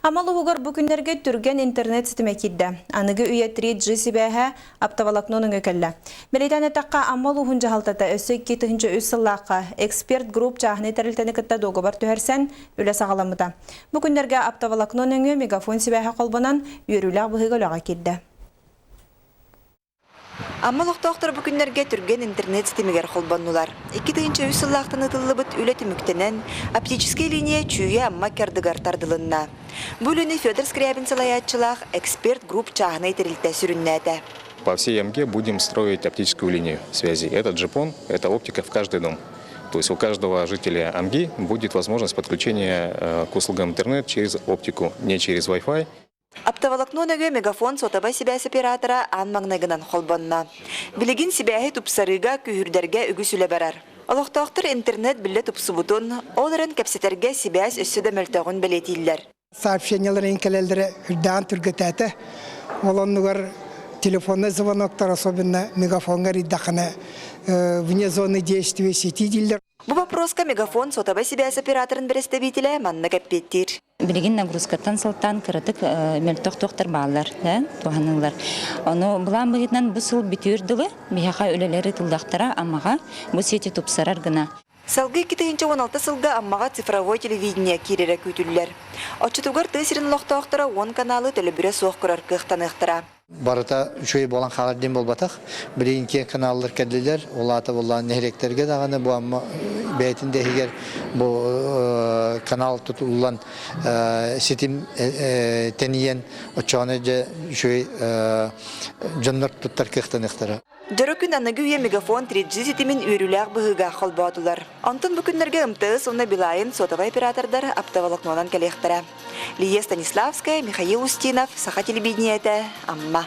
Амалы угар бүкіндерге түрген интернет сітіме кидді. Анығы үйе 3G сібәхі аптавалакнонын өкелі. Белейтәне таққа амалы уғын жағалтата өсі 2-3 сыллаққа эксперт групп жағыны тәрілтәні кітті доғы бар түхерсен үлі сағаламыда. Бүкіндерге аптавалакнонын мегафон сібәхі қолбынан үйірілі бұғығылыға кидді. Аммал оқтоқтар бүкіндерге түрген интернет сітемегер қолбаннулар. 2-3 сыллақтың ұтылы бұт үлеті мүктенен оптический линия чүйе амма кәрдігар тардылынна. Бүліні Федор Скрябин салаятчылақ эксперт групп чағыны етірілті сүріннәді. По всей МГ будем строить оптическую линию связи. Это джипон, это оптика в каждый дом. То есть у каждого жителя АМГИ будет возможность подключения к услугам интернет через оптику, не через Wi-Fi. Аптавалакнонығы мегафон сотаба сибәс оператора анмаңнағынан қолбанна. Білігін сибәхі тұпсарыға күйірдерге үгісілі барар. Олықтақтыр интернет білі тұпсы бұтын, оларын кәпсетерге сибәс өссіді мүлтіғын білетейлер. Сообщенияларын кәлелдері үрдән түргетәті. Оланығар телефонный звоноктар, особенно мегафонға риддақыны вне зоны действия сети дейлер. Бұл вопроска мегафон сотаба сибәс операторын бірістебейтілі манны кәппеттер. Билигин нагрузкаттан сылтан кырытык мөлтөк-токтор баалар, туганылар. Оны булан быгытнан бу сыл бүтүрдүлү, бияка өлелери тылдактара аммага бу сети тупсарар гына. Салгы 2016 сылга аммага цифровой телевидение киререк үтүллер. Очутугар тысырын лохтоктора 10 каналы телебире соққырар кыхтаныктыра. Барыта шөй болан халарден болбатақ. Бірейінке каналлар кәділер, олаты болан нехеректерге дағаны бұл амма бәйтінде егер бұл канал тұтылуан сетім тәниен очағаны шөй жонлар тұттар кыхтаныктыра. Жөрі күн анығы үйе мегафон 3G сетімін үйріләқ бұғыға қолбаудылар. Антон бүкіндерге ұмтыз, оны білайын сотовай оператордар аптавалықнонан кәлектіра. Лия Станиславская, Михаил Устинов, Саха телевидениеті, Амма.